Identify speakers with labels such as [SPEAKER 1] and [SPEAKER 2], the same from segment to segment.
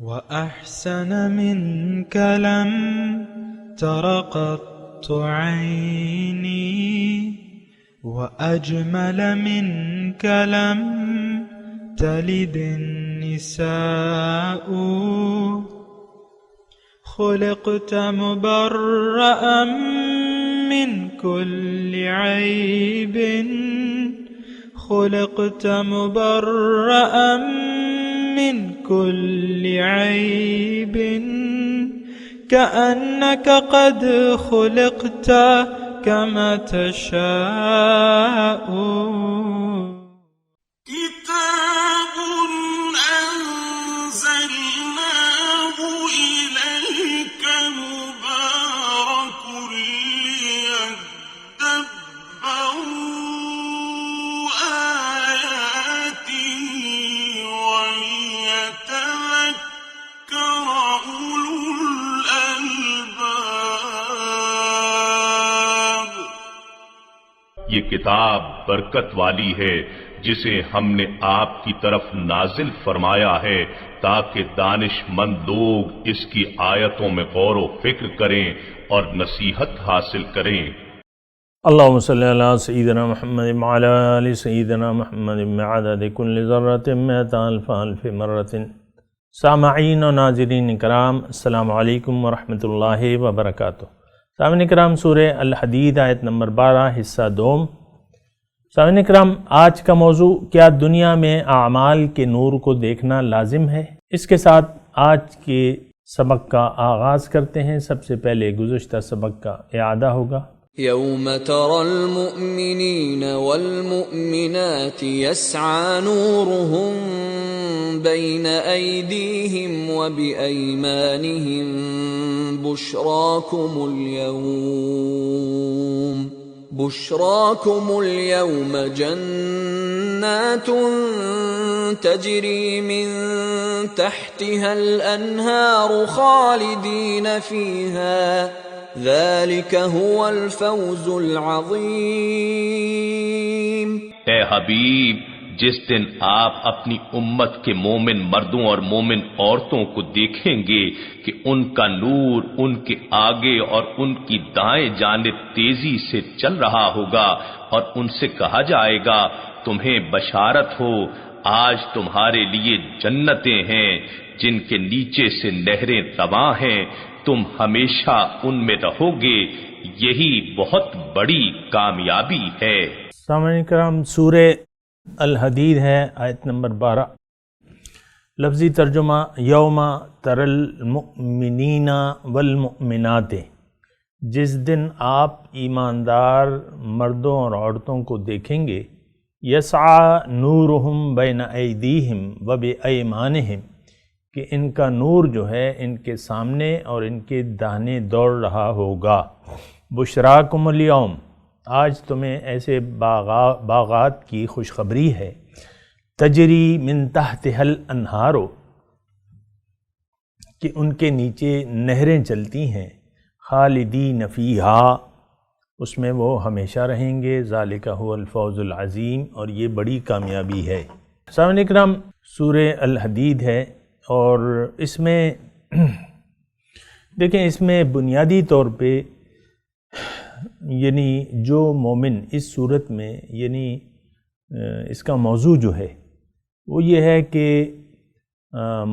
[SPEAKER 1] وأحسن منك لم تر قط عيني وأجمل منك لم تلد النساء خلقت مبرأ من كل عيب خلقت مبرأ من كل عيب كأنك قد خلقت كما تشاء
[SPEAKER 2] كتاب أنزلناه إليك مبارك ليدبروا آياته وليتذكر أولو الألباب۔
[SPEAKER 3] یہ کتاب برکت والی ہے جسے ہم نے آپ کی طرف نازل فرمایا ہے تاکہ دانش مند لوگ اس کی آیتوں میں غور و فکر کریں اور نصیحت حاصل کریں۔
[SPEAKER 4] اللہم صلی علی سیدنا محمد وعلی آل سیدنا محمد بعدد کل ذرۃ مئۃ الف الف مرۃ۔ سامعین و ناظرین کرام، السلام علیکم ورحمۃ اللہ وبرکاتہ۔ سامعین کرام، سورہ الحدید آیت نمبر 12 حصہ دوم۔ سامعین کرام، آج کا موضوع کیا دنیا میں اعمال کے نور کو دیکھنا لازم ہے؟ اس کے ساتھ آج کے سبق کا آغاز کرتے ہیں۔ سب سے پہلے گزشتہ سبق کا اعادہ ہوگا۔
[SPEAKER 5] يوم ترى المؤمنين والمؤمنات يسعى نورهم بين أيديهم وبأيمانهم بشراكم اليوم جنات تجري من تحتها الأنهار خالدين فيها ذلك هو الفوز العظیم۔
[SPEAKER 3] اے حبیب، جس دن آپ اپنی امت کے مومن مردوں اور مومن عورتوں کو دیکھیں گے کہ ان کا نور ان کے آگے اور ان کی دائیں جانب تیزی سے چل رہا ہوگا اور ان سے کہا جائے گا تمہیں بشارت ہو، آج تمہارے لیے جنتیں ہیں جن کے نیچے سے نہریں رواں ہیں، تم ہمیشہ ان میں رہو گے، یہی بہت بڑی کامیابی ہے۔
[SPEAKER 4] سامعین کرام، سورہ الحدید ہے آیت نمبر 12۔ لفظی ترجمہ یوم تر المؤمنین والمؤمنات، جس دن آپ ایماندار مردوں اور عورتوں کو دیکھیں گے، یسعی نورہم بین ایدیہم وبایمانہم، کہ ان کا نور جو ہے ان کے سامنے اور ان کے داہنے دوڑ رہا ہوگا۔ بشراکم اليوم، آج تمہیں ایسے باغات کی خوشخبری ہے۔ تجری من تحتها الانہار، کہ ان کے نیچے نہریں چلتی ہیں۔ خالدین فیہا، اس میں وہ ہمیشہ رہیں گے۔ ذالک هو الفوز العظیم، اور یہ بڑی کامیابی ہے۔ سامعین کرام، سورہ الحدید ہے اور اس میں دیکھیں، اس میں بنیادی طور پہ یعنی جو مومن اس صورت میں یعنی اس کا موضوع جو ہے وہ یہ ہے کہ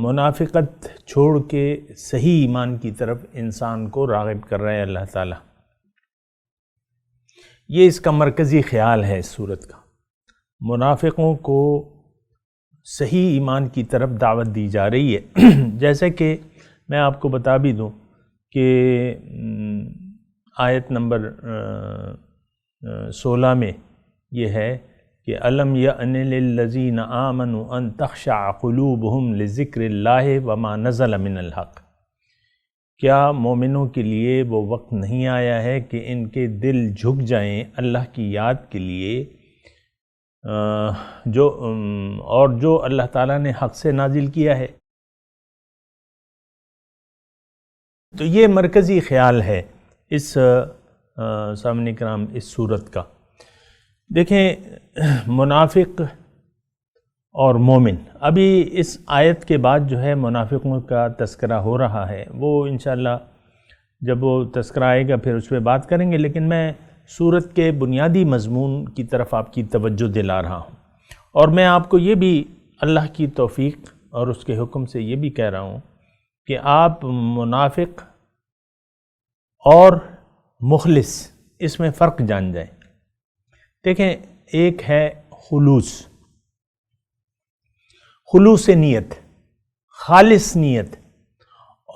[SPEAKER 4] منافقت چھوڑ کے صحیح ایمان کی طرف انسان کو راغب کر رہا ہے اللہ تعالیٰ۔ یہ اس کا مرکزی خیال ہے اس صورت کا۔ منافقوں کو صحیح ایمان کی طرف دعوت دی جا رہی ہے۔ جیسے کہ میں آپ کو بتا بھی دوں کہ آیت نمبر 16 میں یہ ہے کہ الم یأن للذین آمنوا ان تخشع قلوبہم لذکر اللہ وما نزل من الحق، کیا مومنوں کے لیے وہ وقت نہیں آیا ہے کہ ان کے دل جھک جائیں اللہ کی یاد کے لیے جو اللہ تعالیٰ نے حق سے نازل کیا ہے؟ تو یہ مرکزی خیال ہے اس سامعین کرام اس صورت کا۔ دیکھیں، منافق اور مومن. ابھی اس آیت کے بعد جو ہے منافقوں کا تذکرہ ہو رہا ہے، وہ انشاءاللہ جب وہ تذکرہ آئے گا پھر اس پہ بات کریں گے، لیکن میں سورت کے بنیادی مضمون کی طرف آپ کی توجہ دلا رہا ہوں. اور میں آپ کو یہ بھی اللہ کی توفیق اور اس کے حکم سے یہ بھی کہہ رہا ہوں کہ آپ منافق اور مخلص اس میں فرق جان جائیں. دیکھیں، ایک ہے خلوص نیت، خالص نیت،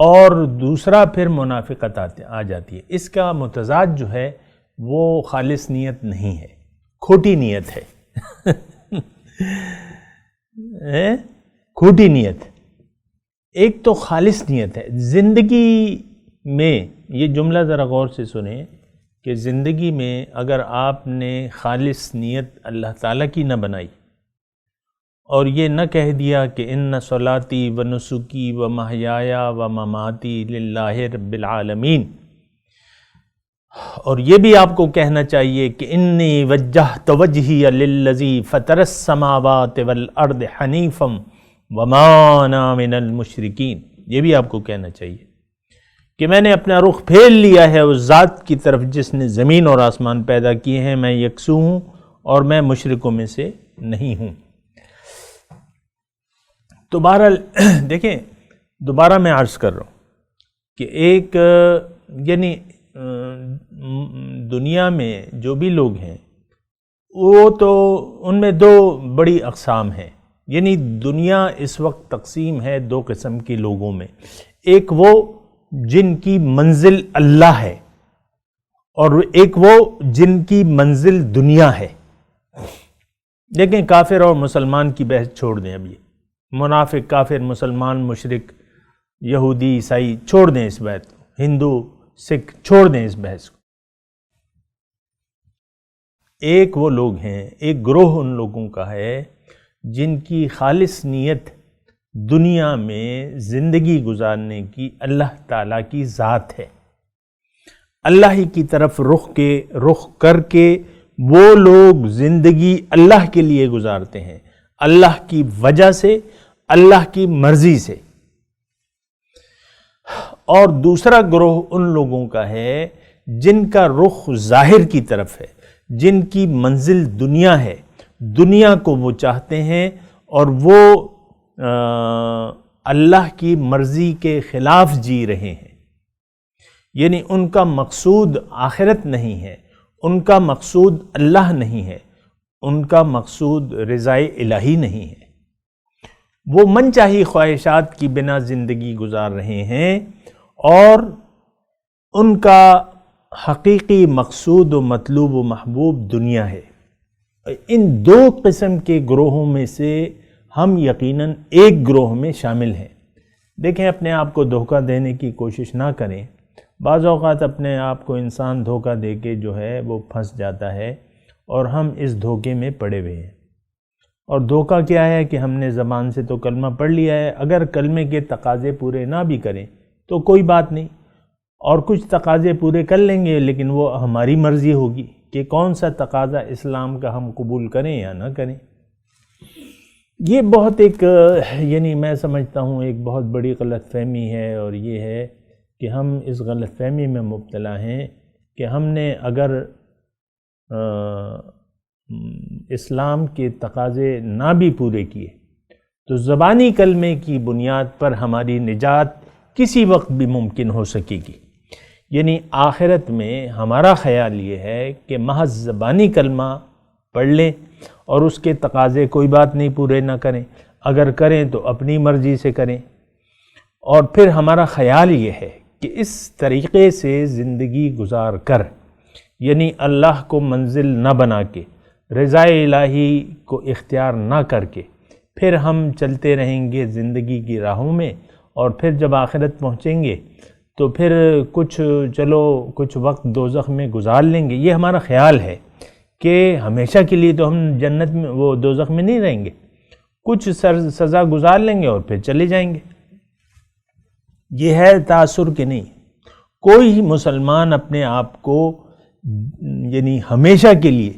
[SPEAKER 4] اور دوسرا پھر منافقت آ جاتی ہے. اس کا متضاد جو ہے وہ خالص نیت نہیں ہے، کھوٹی نیت ہے. کھوٹی نیت. ایک تو خالص نیت ہے. زندگی میں یہ جملہ ذرا غور سے سنیں کہ زندگی میں اگر آپ نے خالص نیت اللہ تعالیٰ کی نہ بنائی اور یہ نہ کہہ دیا کہ ان صلاتی و نسکی و محیایا و مماتی للہ رب العالمین، اور یہ بھی آپ کو کہنا چاہیے کہ انی وجہت وجہی للذی فطر السماوات والارض حنیفا وما انا من المشرکین، یہ بھی آپ کو کہنا چاہیے کہ میں نے اپنا رخ پھیر لیا ہے اس ذات کی طرف جس نے زمین اور آسمان پیدا کیے ہیں. میں یکسو ہوں اور میں مشرکوں میں سے نہیں ہوں. تو بہرحال دیکھیں، دوبارہ میں عرض کر رہا ہوں کہ ایک یعنی دنیا میں جو بھی لوگ ہیں وہ تو ان میں دو بڑی اقسام ہیں. یعنی دنیا اس وقت تقسیم ہے دو قسم کے لوگوں میں. ایک وہ جن کی منزل اللہ ہے اور ایک وہ جن کی منزل دنیا ہے. لیکن کافر اور مسلمان کی بحث چھوڑ دیں. اب یہ منافق، کافر، مسلمان، مشرک، یہودی، عیسائی چھوڑ دیں اس بحث کو، ہندو، سکھ چھوڑ دیں اس بحث کو. ایک وہ لوگ ہیں، ایک گروہ ان لوگوں کا ہے جن کی خالص نیت دنیا میں زندگی گزارنے کی اللہ تعالیٰ کی ذات ہے. اللہ ہی کی طرف رخ کر کے وہ لوگ زندگی اللہ کے لیے گزارتے ہیں، اللہ کی وجہ سے، اللہ کی مرضی سے. اور دوسرا گروہ ان لوگوں کا ہے جن کا رخ ظاہر کی طرف ہے، جن کی منزل دنیا ہے، دنیا کو وہ چاہتے ہیں اور وہ اللہ کی مرضی کے خلاف جی رہے ہیں. یعنی ان کا مقصود آخرت نہیں ہے، ان کا مقصود اللہ نہیں ہے، ان کا مقصود رضائے الہی نہیں ہے. وہ من چاہی خواہشات کی بنا زندگی گزار رہے ہیں اور ان کا حقیقی مقصود و مطلوب و محبوب دنیا ہے. ان دو قسم کے گروہوں میں سے ہم یقیناً ایک گروہ میں شامل ہیں. دیکھیں، اپنے آپ کو دھوکہ دینے کی کوشش نہ کریں. بعض اوقات اپنے آپ کو انسان دھوکہ دے کے جو ہے وہ پھنس جاتا ہے اور ہم اس دھوکے میں پڑے ہوئے ہیں. اور دھوکہ کیا ہے کہ ہم نے زبان سے تو کلمہ پڑھ لیا ہے، اگر کلمے کے تقاضے پورے نہ بھی کریں تو کوئی بات نہیں، اور کچھ تقاضے پورے کر لیں گے لیکن وہ ہماری مرضی ہوگی کہ کون سا تقاضا اسلام کا ہم قبول کریں یا نہ کریں. یہ بہت ایک یعنی میں سمجھتا ہوں ایک بہت بڑی غلط فہمی ہے، اور یہ ہے کہ ہم اس غلط فہمی میں مبتلا ہیں کہ ہم نے اگر اسلام کے تقاضے نہ بھی پورے کیے تو زبانی کلمے کی بنیاد پر ہماری نجات کسی وقت بھی ممکن ہو سکے گی. یعنی آخرت میں ہمارا خیال یہ ہے کہ محض زبانی کلمہ پڑھ لیں اور اس کے تقاضے کوئی بات نہیں پورے نہ کریں، اگر کریں تو اپنی مرضی سے کریں. اور پھر ہمارا خیال یہ ہے کہ اس طریقے سے زندگی گزار کر، یعنی اللہ کو منزل نہ بنا کے، رضا الہی کو اختیار نہ کر کے، پھر ہم چلتے رہیں گے زندگی کی راہوں میں، اور پھر جب آخرت پہنچیں گے تو پھر کچھ وقت دوزخ میں گزار لیں گے. یہ ہمارا خیال ہے کہ ہمیشہ کے لیے تو ہم جنت میں وہ دوزخ میں نہیں رہیں گے، کچھ سزا گزار لیں گے اور پھر چلے جائیں گے. یہ ہے تاثر کہ نہیں. کوئی مسلمان اپنے آپ کو یعنی ہمیشہ کے لیے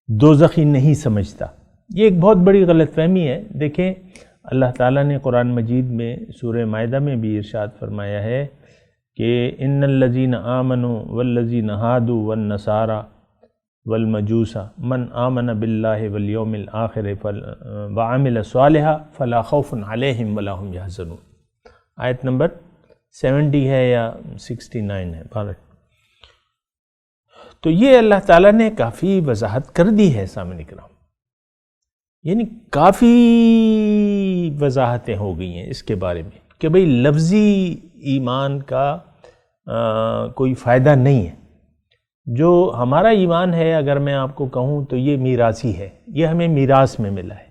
[SPEAKER 4] دوزخی نہیں سمجھتا. یہ ایک بہت بڑی غلط فہمی ہے. دیکھیں اللہ تعالیٰ نے قرآن مجید میں سورہ مائدہ میں بھی ارشاد فرمایا ہے کہ ان الذین آمنوا والذین ہادوا والنصارى والمجوس من آمن باللہ والیوم الآخر وعمل صالحا فلا خوف علیہم ولا هم یحزنون. آیت نمبر 70 ہے یا 69 ہے بھارت. تو یہ اللہ تعالیٰ نے کافی وضاحت کر دی ہے سامنے کرام، یعنی کافی وضاحتیں ہو گئی ہیں اس کے بارے میں کہ بھئی لفظی ایمان کا کوئی فائدہ نہیں ہے. جو ہمارا ایمان ہے اگر میں آپ کو کہوں تو یہ میراثی ہے، یہ ہمیں میراث میں ملا ہے.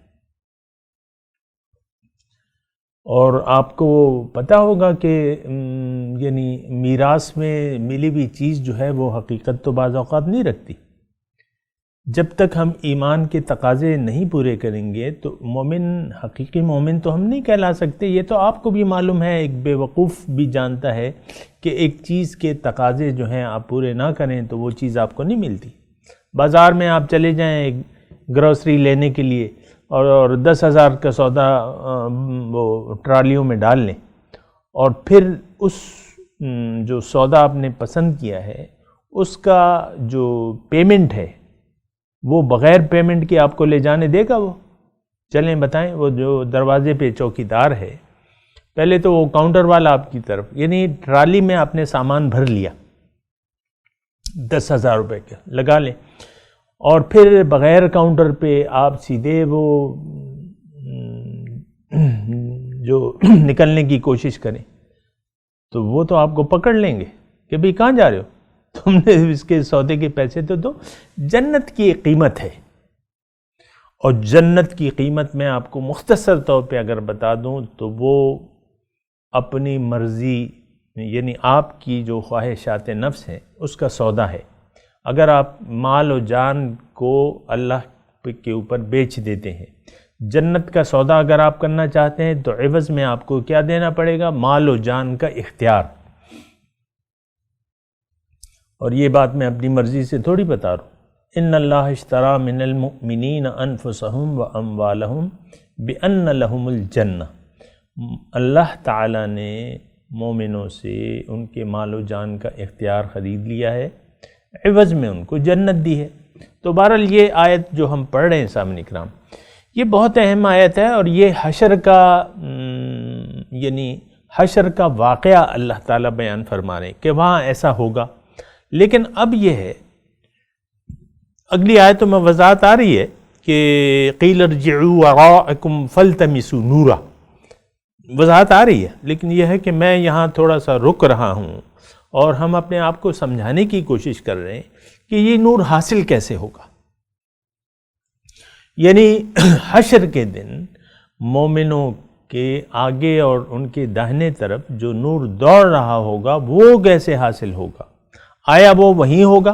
[SPEAKER 4] اور آپ کو پتہ ہوگا کہ یعنی میراث میں ملی ہوئی چیز جو ہے وہ حقیقت تو بعض اوقات نہیں رکھتی. جب تک ہم ایمان کے تقاضے نہیں پورے کریں گے تو مومن، حقیقی مومن تو ہم نہیں کہلا سکتے. یہ تو آپ کو بھی معلوم ہے، ایک بے وقوف بھی جانتا ہے کہ ایک چیز کے تقاضے جو ہیں آپ پورے نہ کریں تو وہ چیز آپ کو نہیں ملتی. بازار میں آپ چلے جائیں ایک گروسری لینے کے لیے اور 10,000 کا سودا وہ ٹرالیوں میں ڈال لیں، اور پھر اس جو سودا آپ نے پسند کیا ہے اس کا جو پیمنٹ ہے وہ بغیر پیمنٹ کے آپ کو لے جانے دے گا وہ؟ چلیں بتائیں. وہ جو دروازے پہ چوکیدار ہے، پہلے تو وہ کاؤنٹر والا آپ کی طرف، یعنی ٹرالی میں آپ نے سامان بھر لیا 10,000 روپے کا لگا لیں، اور پھر بغیر کاؤنٹر پہ آپ سیدھے وہ جو نکلنے کی کوشش کریں تو وہ تو آپ کو پکڑ لیں گے کہ بھئی کہاں جا رہے ہو، تم نے اس کے سودے کے پیسے تو دو. جنت کی ایک قیمت ہے، اور جنت کی قیمت میں آپ کو مختصر طور پہ اگر بتا دوں تو وہ اپنی مرضی، یعنی آپ کی جو خواہشات نفس ہیں اس کا سودا ہے. اگر آپ مال و جان کو اللہ کے اوپر بیچ دیتے ہیں، جنت کا سودا اگر آپ کرنا چاہتے ہیں تو عوض میں آپ کو کیا دینا پڑے گا؟ مال و جان کا اختیار. اور یہ بات میں اپنی مرضی سے تھوڑی بتا رہا ہوں. ان اللہ اشترى من المؤمنین انفسهم واموالهم بان لهم الجنہ. اللہ تعالیٰ نے مومنوں سے ان کے مال و جان کا اختیار خرید لیا ہے، عوض میں ان کو جنت دی ہے. تو بہرحال یہ آیت جو ہم پڑھ رہے ہیں سامنے کرام، یہ بہت اہم آیت ہے، اور یہ حشر کا یعنی حشر کا واقعہ اللہ تعالیٰ بیان فرما رہے ہیں کہ وہاں ایسا ہوگا. لیکن اب یہ ہے، اگلی آیتوں میں وضاحت آ رہی ہے کہ قیل ارجعوا وراءکم فالتمسوا نورا، وضاحت آ رہی ہے. لیکن یہ ہے کہ میں یہاں تھوڑا سا رک رہا ہوں اور ہم اپنے آپ کو سمجھانے کی کوشش کر رہے ہیں کہ یہ نور حاصل کیسے ہوگا. یعنی حشر کے دن مومنوں کے آگے اور ان کے داہنے طرف جو نور دوڑ رہا ہوگا وہ کیسے حاصل ہوگا؟ آیا وہ وہیں ہوگا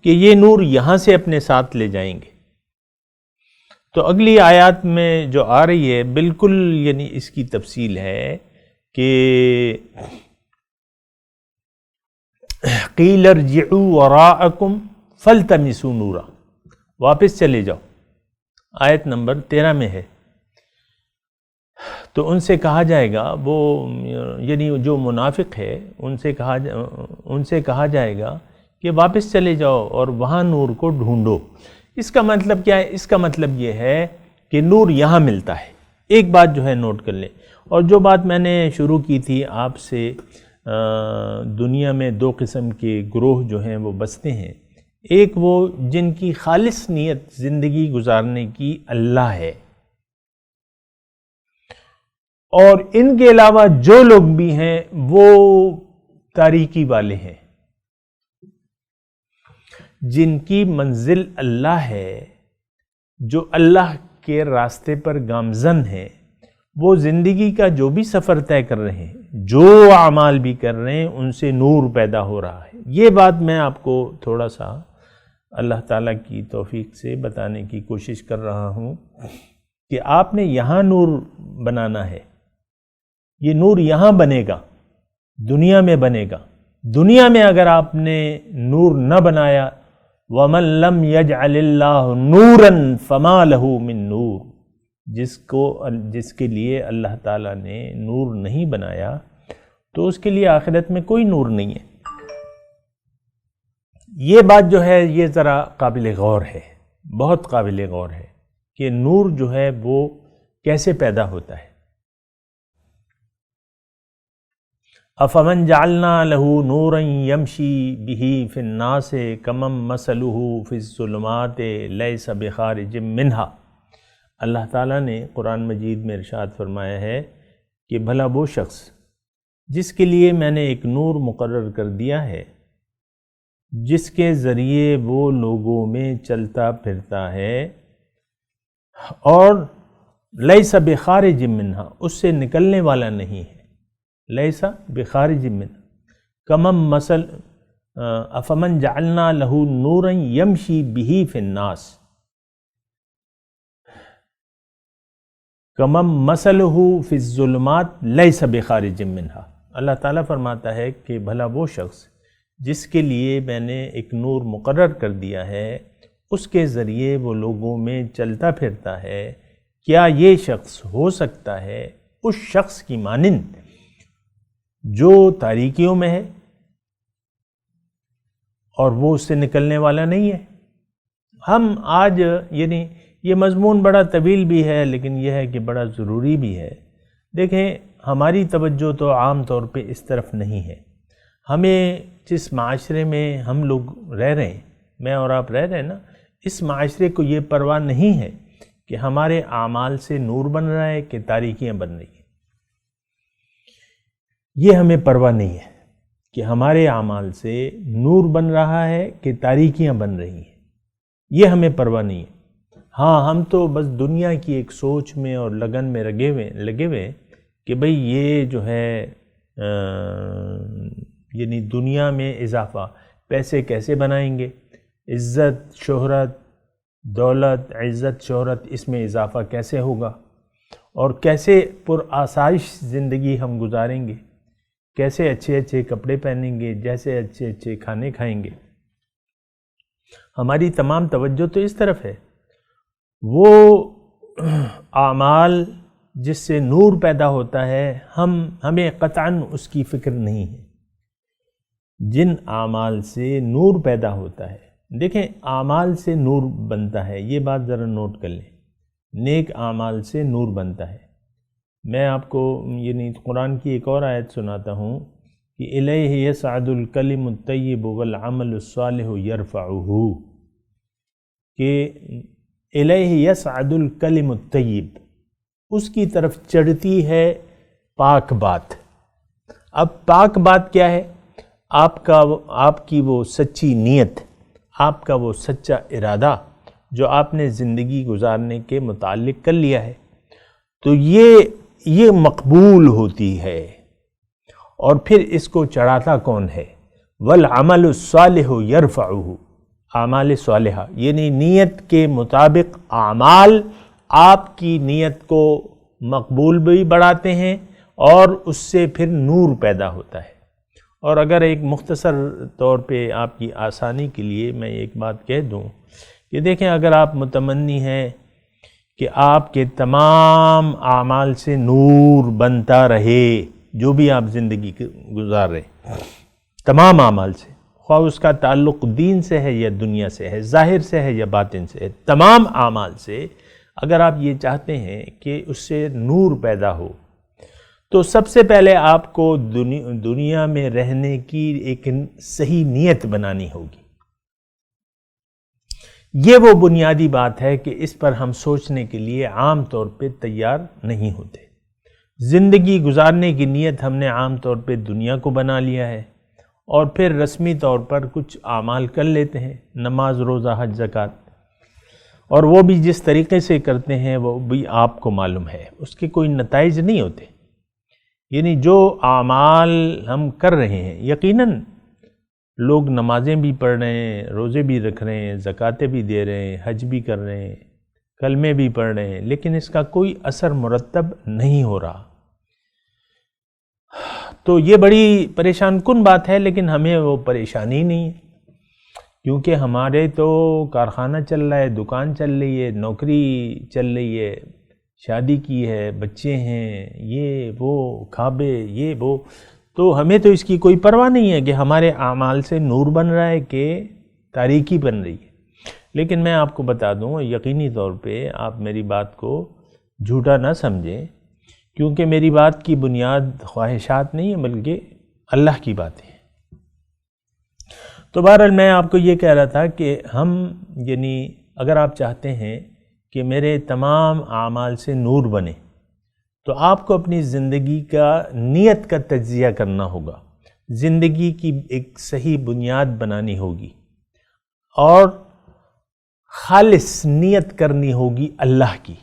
[SPEAKER 4] کہ یہ نور یہاں سے اپنے ساتھ لے جائیں گے؟ تو اگلی آیات میں جو آ رہی ہے بالکل یعنی اس کی تفصیل ہے کہ قیل ارجعوا وراءکم فالتمسوا نورا، واپس چلے جاؤ. آیت نمبر 13 میں ہے. تو ان سے کہا جائے گا، وہ یعنی جو منافق ہے ان سے کہا جائے گا کہ واپس چلے جاؤ اور وہاں نور کو ڈھونڈو. اس کا مطلب کیا ہے؟ اس کا مطلب یہ ہے کہ نور یہاں ملتا ہے. ایک بات جو ہے نوٹ کر لیں، اور جو بات میں نے شروع کی تھی آپ سے، دنیا میں دو قسم کے گروہ جو ہیں وہ بستے ہیں. ایک وہ جن کی خالص نیت زندگی گزارنے کی اللہ ہے، اور ان کے علاوہ جو لوگ بھی ہیں وہ تاریکی والے ہیں، جن کی منزل اللہ ہے، جو اللہ کے راستے پر گامزن ہیں. وہ زندگی کا جو بھی سفر طے کر رہے ہیں، جو اعمال بھی کر رہے ہیں، ان سے نور پیدا ہو رہا ہے. یہ بات میں آپ کو تھوڑا سا اللہ تعالیٰ کی توفیق سے بتانے کی کوشش کر رہا ہوں کہ آپ نے یہاں نور بنانا ہے. یہ نور یہاں بنے گا، دنیا میں بنے گا. دنیا میں اگر آپ نے نور نہ بنایا وَمَن لَّمْ يَجْعَلِ اللَّهُ نُورًا فَمَا لَهُ مِن نُور، جس کے لیے اللہ تعالیٰ نے نور نہیں بنایا تو اس کے لیے آخرت میں کوئی نور نہیں ہے۔ یہ بات جو ہے یہ ذرا قابل غور ہے، بہت قابل غور ہے کہ نور جو ہے وہ کیسے پیدا ہوتا ہے۔ افمن جعلنا له نورا یمشی بہ فی الناس کمن مثلہ فی الظلمات لیس بخارج منہا۔ اللہ تعالیٰ نے قرآن مجید میں ارشاد فرمایا ہے کہ بھلا وہ شخص جس کے لیے میں نے ایک نور مقرر کر دیا ہے، جس کے ذریعے وہ لوگوں میں چلتا پھرتا ہے، اور لیس بخارج منہا، اس سے نکلنے والا نہیں ہے، لیس بخارج منہا، کمن مثل افمن جعلنا له نورا یمشی بہ فی الناس، کمن مثلہ فی الظلمات لیس بخارج منہا۔ اللہ تعالیٰ فرماتا ہے کہ بھلا وہ شخص جس کے لیے میں نے ایک نور مقرر کر دیا ہے، اس کے ذریعے وہ لوگوں میں چلتا پھرتا ہے، کیا یہ شخص ہو سکتا ہے اس شخص کی مانند جو تاریکیوں میں ہے اور وہ اس سے نکلنے والا نہیں ہے؟ ہم آج یعنی یہ مضمون بڑا طویل بھی ہے لیکن یہ ہے کہ بڑا ضروری بھی ہے۔ دیکھیں، ہماری توجہ تو عام طور پہ اس طرف نہیں ہے۔ ہمیں جس معاشرے میں ہم لوگ رہ رہے ہیں، میں اور آپ رہ رہے ہیں نا، اس معاشرے کو یہ پرواہ نہیں ہے کہ ہمارے اعمال سے نور بن رہا ہے کہ تاریکیاں بن رہی ہیں۔ یہ ہمیں پرواہ نہیں ہے کہ ہمارے اعمال سے نور بن رہا ہے کہ تاریکیاں بن رہی ہیں، یہ ہمیں پرواہ نہیں ہے۔ ہاں، ہم تو بس دنیا کی ایک سوچ میں اور لگن میں لگے ہوئے کہ بھئی یہ جو ہے یعنی دنیا میں اضافہ، پیسے کیسے بنائیں گے، عزت، شہرت، دولت، عزت، شہرت، اس میں اضافہ کیسے ہوگا، اور کیسے پرآسائش زندگی ہم گزاریں گے، کیسے اچھے اچھے کپڑے پہنیں گے، جیسے اچھے اچھے کھانے کھائیں گے۔ ہماری تمام توجہ تو اس طرف ہے۔ وہ اعمال جس سے نور پیدا ہوتا ہے، ہمیں قطعاً اس کی فکر نہیں ہے۔ جن اعمال سے نور پیدا ہوتا ہے، دیکھیں اعمال سے نور بنتا ہے، یہ بات ذرا نوٹ کر لیں، نیک اعمال سے نور بنتا ہے۔ میں آپ کو یعنی قرآن کی ایک اور آیت سناتا ہوں کہ الیہ یصعد الکلم الطیب والعمل الصالح یرفعہ، کہ الیہ یصعد الکلم الطیب، اس کی طرف چڑھتی ہے پاک بات۔ اب پاک بات کیا ہے؟ آپ کی وہ سچی نیت، آپ کا وہ سچا ارادہ جو آپ نے زندگی گزارنے کے متعلق کر لیا ہے، تو یہ مقبول ہوتی ہے۔ اور پھر اس کو چڑھاتا کون ہے؟ والعمل الصالح یرفعہ، اعمال صالحہ یعنی نیت کے مطابق اعمال آپ کی نیت کو مقبول بھی بڑھاتے ہیں اور اس سے پھر نور پیدا ہوتا ہے۔ اور اگر ایک مختصر طور پہ آپ کی آسانی کے لیے میں ایک بات کہہ دوں کہ دیکھیں، اگر آپ متمنی ہیں کہ آپ کے تمام اعمال سے نور بنتا رہے، جو بھی آپ زندگی گزار رہے تمام اعمال سے، خواہ اس کا تعلق دین سے ہے یا دنیا سے ہے، ظاہر سے ہے یا باطن سے ہے، تمام اعمال سے اگر آپ یہ چاہتے ہیں کہ اس سے نور پیدا ہو، تو سب سے پہلے آپ کو دنیا میں رہنے کی ایک صحیح نیت بنانی ہوگی۔ یہ وہ بنیادی بات ہے کہ اس پر ہم سوچنے کے لیے عام طور پہ تیار نہیں ہوتے۔ زندگی گزارنے کی نیت ہم نے عام طور پہ دنیا کو بنا لیا ہے، اور پھر رسمی طور پر کچھ اعمال کر لیتے ہیں، نماز، روزہ، حج، زکوٰۃ، اور وہ بھی جس طریقے سے کرتے ہیں وہ بھی آپ کو معلوم ہے، اس کے کوئی نتائج نہیں ہوتے۔ یعنی جو اعمال ہم کر رہے ہیں، یقیناً لوگ نمازیں بھی پڑھ رہے ہیں، روزے بھی رکھ رہے ہیں، زکاتیں بھی دے رہے ہیں، حج بھی کر رہے ہیں، کلمے بھی پڑھ رہے ہیں، لیکن اس کا کوئی اثر مرتب نہیں ہو رہا۔ تو یہ بڑی پریشان کن بات ہے، لیکن ہمیں وہ پریشانی نہیں ہے، کیونکہ ہمارے تو کارخانہ چل رہا ہے، دکان چل رہی ہے، نوکری چل رہی ہے، شادی کی ہے، بچے ہیں، یہ وہ کھابے، یہ وہ، تو ہمیں تو اس کی کوئی پرواہ نہیں ہے کہ ہمارے اعمال سے نور بن رہا ہے کہ تاریکی بن رہی ہے۔ لیکن میں آپ کو بتا دوں، یقینی طور پہ آپ میری بات کو جھوٹا نہ سمجھیں، کیونکہ میری بات کی بنیاد خواہشات نہیں ہے بلکہ اللہ کی باتیں ہیں۔ تو بہرحال میں آپ کو یہ کہہ رہا تھا کہ ہم یعنی اگر آپ چاہتے ہیں کہ میرے تمام اعمال سے نور بنے تو آپ کو اپنی زندگی کا نیت کا تجزیہ کرنا ہوگا، زندگی کی ایک صحیح بنیاد بنانی ہوگی اور خالص نیت کرنی ہوگی اللہ کی۔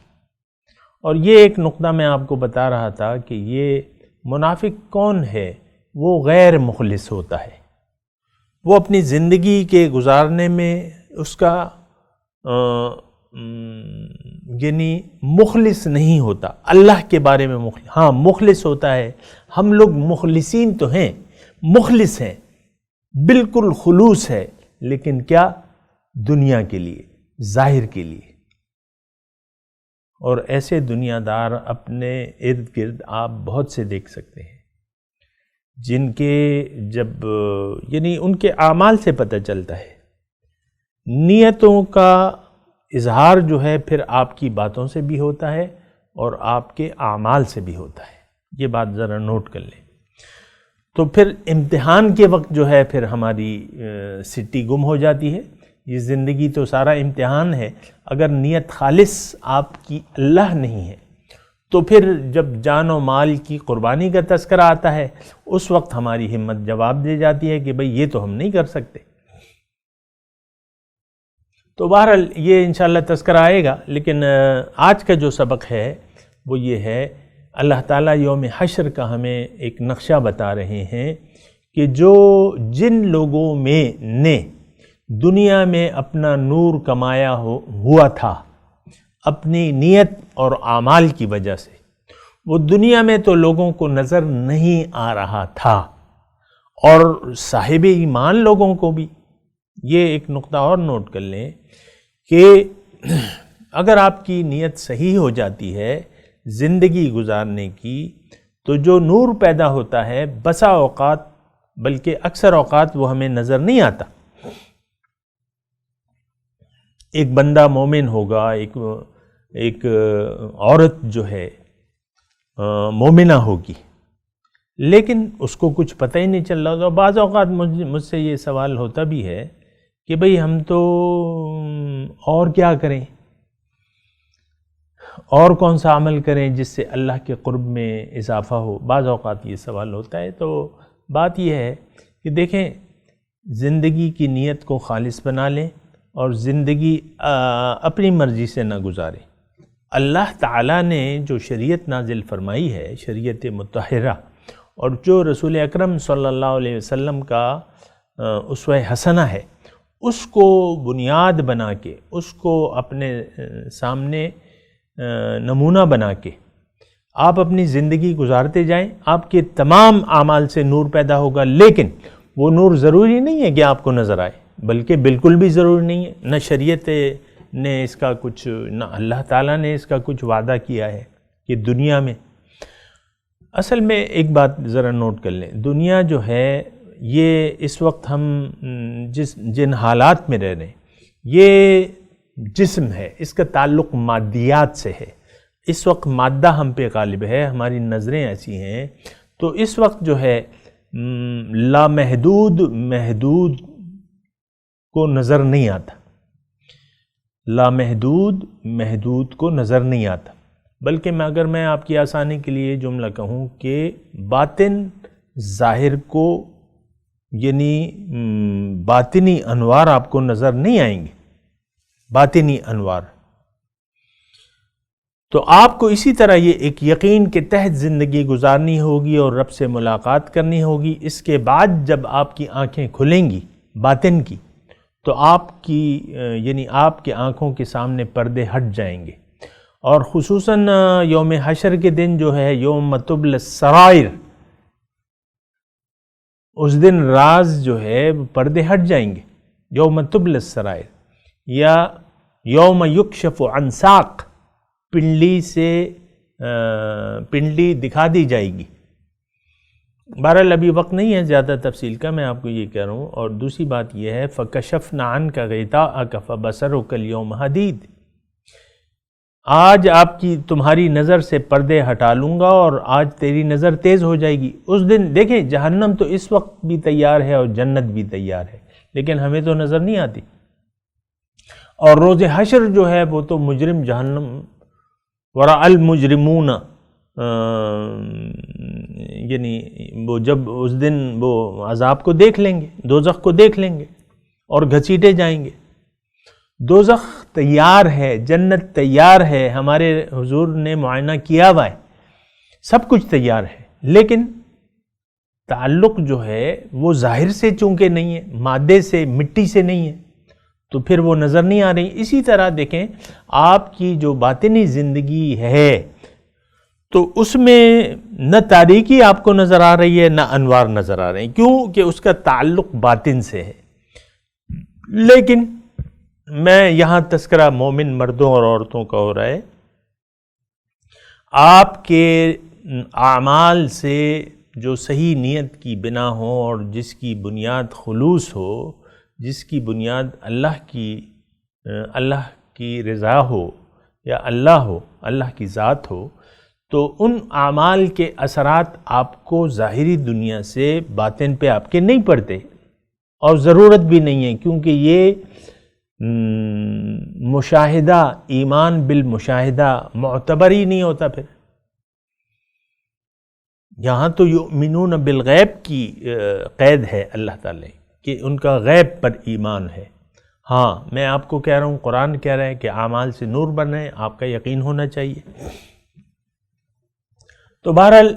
[SPEAKER 4] اور یہ ایک نقطہ میں آپ کو بتا رہا تھا کہ یہ منافق کون ہے، وہ غیر مخلص ہوتا ہے، وہ اپنی زندگی کے گزارنے میں اس کا یعنی مخلص نہیں ہوتا، اللہ کے بارے میں مخلص ہوتا ہے۔ ہم لوگ مخلصین تو ہیں، مخلص ہیں، بالکل خلوص ہے، لیکن کیا؟ دنیا کے لیے، ظاہر کے لیے۔ اور ایسے دنیا دار اپنے ارد گرد آپ بہت سے دیکھ سکتے ہیں، جن کے جب یعنی ان کے اعمال سے پتہ چلتا ہے، نیتوں کا اظہار جو ہے پھر آپ کی باتوں سے بھی ہوتا ہے اور آپ کے اعمال سے بھی ہوتا ہے۔ یہ بات ذرا نوٹ کر لیں۔ تو پھر امتحان کے وقت جو ہے پھر ہماری سٹی گم ہو جاتی ہے۔ یہ زندگی تو سارا امتحان ہے، اگر نیت خالص آپ کی اللہ نہیں ہے تو پھر جب جان و مال کی قربانی کا تذکرہ آتا ہے اس وقت ہماری ہمت جواب دے جاتی ہے کہ بھئی یہ تو ہم نہیں کر سکتے۔ تو بہرحال یہ انشاءاللہ تذکرہ آئے گا، لیکن آج کا جو سبق ہے وہ یہ ہے، اللہ تعالیٰ یوم حشر کا ہمیں ایک نقشہ بتا رہے ہیں کہ جن لوگوں میں نے دنیا میں اپنا نور کمایا ہوا تھا اپنی نیت اور اعمال کی وجہ سے، وہ دنیا میں تو لوگوں کو نظر نہیں آ رہا تھا، اور صاحب ایمان لوگوں کو بھی۔ یہ ایک نقطہ اور نوٹ کر لیں کہ اگر آپ کی نیت صحیح ہو جاتی ہے زندگی گزارنے کی تو جو نور پیدا ہوتا ہے بسا اوقات بلکہ اکثر اوقات وہ ہمیں نظر نہیں آتا۔ ایک بندہ مومن ہوگا، ایک عورت جو ہے مومنہ ہوگی، لیکن اس کو کچھ پتہ ہی نہیں چل رہا ہوتا۔ بعض اوقات مجھ سے یہ سوال ہوتا بھی ہے کہ بھئی ہم تو اور کیا کریں، اور کون سا عمل کریں جس سے اللہ کے قرب میں اضافہ ہو۔ بعض اوقات یہ سوال ہوتا ہے۔ تو بات یہ ہے کہ دیکھیں، زندگی کی نیت کو خالص بنا لیں اور زندگی اپنی مرضی سے نہ گزاریں۔ اللہ تعالیٰ نے جو شریعت نازل فرمائی ہے، شریعت مطہرہ، اور جو رسول اکرم صلی اللہ علیہ وسلم کا اسوہ حسنہ ہے، اس کو بنیاد بنا کے، اس کو اپنے سامنے نمونہ بنا کے آپ اپنی زندگی گزارتے جائیں، آپ کے تمام اعمال سے نور پیدا ہوگا۔ لیکن وہ نور ضروری نہیں ہے کہ آپ کو نظر آئے، بلکہ بالکل بھی ضروری نہیں ہے۔ نہ شریعت نے اس کا کچھ، نہ اللہ تعالیٰ نے اس کا کچھ وعدہ کیا ہے کہ دنیا میں، اصل میں ایک بات ذرا نوٹ کر لیں، دنیا جو ہے یہ اس وقت ہم جن حالات میں رہ رہے ہیں، یہ جسم ہے، اس کا تعلق مادیات سے ہے۔ اس وقت مادہ ہم پہ غالب ہے، ہماری نظریں ایسی ہیں، تو اس وقت جو ہے لامحدود محدود کو نظر نہیں آتا، لامحدود محدود کو نظر نہیں آتا۔ بلکہ اگر میں آپ کی آسانی کے لیے جملہ کہوں کہ باطن ظاہر کو، یعنی باطنی انوار آپ کو نظر نہیں آئیں گے، باطنی انوار۔ تو آپ کو اسی طرح یہ ایک یقین کے تحت زندگی گزارنی ہوگی اور رب سے ملاقات کرنی ہوگی۔ اس کے بعد جب آپ کی آنکھیں کھلیں گی باطن کی، تو آپ کی یعنی آپ کے آنکھوں کے سامنے پردے ہٹ جائیں گے، اور خصوصاً یوم حشر کے دن جو ہے یوم تبلی السرائر، اس دن راز جو ہے پردے ہٹ جائیں گے، یوم تبل السرائر یا یوم یکشف عن ساق، پنڈلی سے پنڈلی دکھا دی جائے گی۔ بہرحال ابھی وقت نہیں ہے زیادہ تفصیل کا، میں آپ کو یہ کہہ رہا ہوں۔ اور دوسری بات یہ ہے فَكَشَفْنَا عَنْكَ غِطَاءَكَ فَبَصَرُكَ الْيَوْمَ حَدِيدٌ، آج آپ کی تمہاری نظر سے پردے ہٹا لوں گا اور آج تیری نظر تیز ہو جائے گی۔ اس دن دیکھیں جہنم تو اس وقت بھی تیار ہے اور جنت بھی تیار ہے، لیکن ہمیں تو نظر نہیں آتی۔ اور روز حشر جو ہے وہ تو مجرم جہنم ورأى المجرمون، یعنی وہ جب اس دن وہ عذاب کو دیکھ لیں گے، دوزخ کو دیکھ لیں گے اور گھسیٹے جائیں گے۔ دوزخ تیار ہے، جنت تیار ہے، ہمارے حضور نے معائنہ کیا ہوا ہے، سب کچھ تیار ہے، لیکن تعلق جو ہے وہ ظاہر سے چونکہ نہیں ہے، مادے سے، مٹی سے نہیں ہے، تو پھر وہ نظر نہیں آ رہی۔ اسی طرح دیکھیں آپ کی جو باطنی زندگی ہے تو اس میں نہ تاریکی آپ کو نظر آ رہی ہے نہ انوار نظر آ رہے ہیں، کیوں کہ اس کا تعلق باطن سے ہے۔ لیکن میں یہاں تذکرہ مومن مردوں اور عورتوں کا ہو رہا ہے، آپ کے اعمال سے جو صحیح نیت کی بنا ہو اور جس کی بنیاد خلوص ہو، جس کی بنیاد اللہ کی رضا ہو یا اللہ ہو، اللہ کی ذات ہو، تو ان اعمال کے اثرات آپ کو ظاہری دنیا سے باطن پہ آپ کے نہیں پڑتے، اور ضرورت بھی نہیں ہے، کیونکہ یہ مشاہدہ، ایمان بالمشاہدہ معتبر ہی نہیں ہوتا۔ پھر یہاں تو یؤمنون بالغیب کی قید ہے اللہ تعالی کہ ان کا غیب پر ایمان ہے۔ ہاں میں آپ کو کہہ رہا ہوں، قرآن کہہ رہا ہے کہ اعمال سے نور بنے، آپ کا یقین ہونا چاہیے۔ تو بہرحال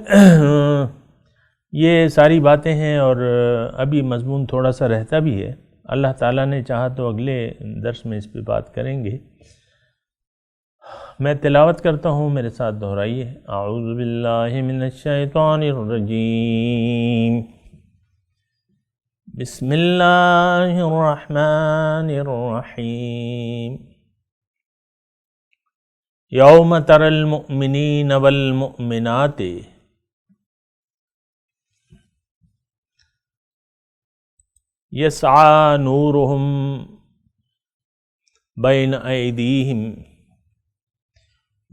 [SPEAKER 4] یہ ساری باتیں ہیں، اور ابھی مضمون تھوڑا سا رہتا بھی ہے، اللہ تعالیٰ نے چاہا تو اگلے درس میں اس پہ بات کریں گے۔ میں تلاوت کرتا ہوں، میرے ساتھ دہرائیے۔ اعوذ باللہ من الشیطان الرجیم، بسم اللہ الرحمن الرحیم، یوم تری المؤمنین والمؤمنات یسعی نورہم بین ایدیہم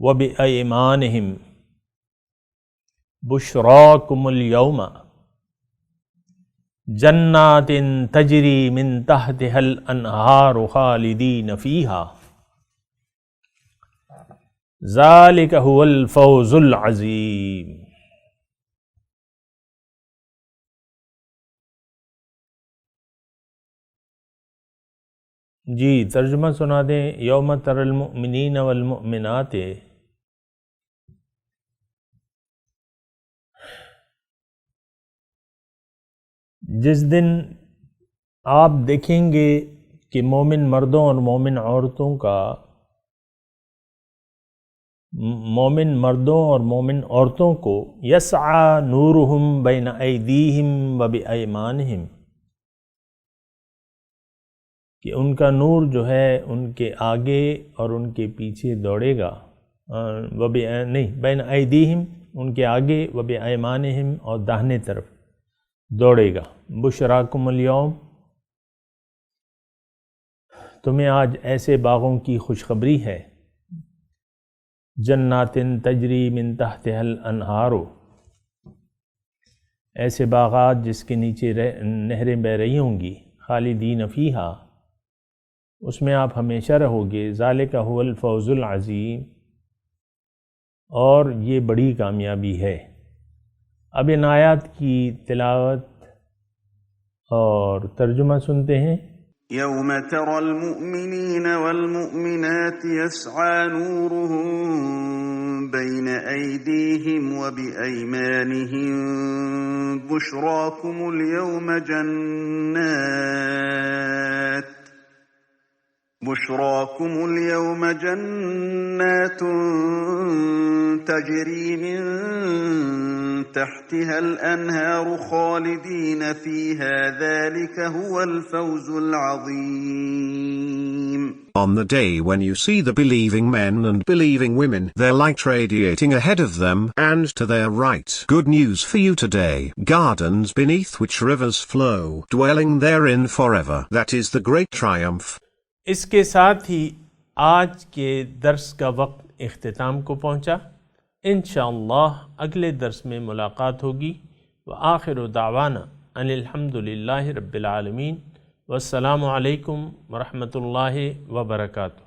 [SPEAKER 4] وبایمانہم بشراکم اليوم جنات تجری من تحتها الانہار خالدین فیہا ذالک هو الفوز العظیم۔ جی ترجمہ سنا دیں۔ یوم تری المؤمنین والمؤمنات، جس دن آپ دیکھیں گے کہ مومن مردوں اور مومن عورتوں کا، مومن مردوں اور مومن عورتوں کو یسعی نورہم بین ایدیہم وبایمانہم، کہ ان کا نور جو ہے ان کے آگے اور ان کے پیچھے دوڑے گا، بین ایدیہم ان کے آگے، وبایمانہم اور داہنے طرف دوڑے گا۔ بشراکم الیوم، تمہیں آج ایسے باغوں کی خوشخبری ہے، جنات تجری من تحتها الانہار، ایسے باغات جس کے نیچے نہریں بہہ رہی ہوں گی، خالدین فیہا، اس میں آپ ہمیشہ رہو گے، ذالک هو الفوز العظیم، اور یہ بڑی کامیابی ہے۔ اب ان آیات کی تلاوت اور ترجمہ سنتے ہیں۔
[SPEAKER 2] يوم ترى المؤمنين والمؤمنات يسعى نورهم بين أيديهم وبأيمانهم بشراكم اليوم بشراكم اليوم جنات تجري من تحتها الأنهار خالدين فيها ذلك هو الفوز العظيم.
[SPEAKER 6] On the day when you see the believing men and believing women, their light radiating ahead of them and to their right. Good news for you today. Gardens beneath which rivers flow, dwelling therein forever. That is the great triumph.
[SPEAKER 4] اس کے ساتھ ہی آج کے درس کا وقت اختتام کو پہنچا. انشاءاللہ اگلے درس میں ملاقات ہوگی. وآخر دعوانا ان الحمدللہ رب العالمین. والسلام علیکم ورحمۃ اللہ وبرکاتہ.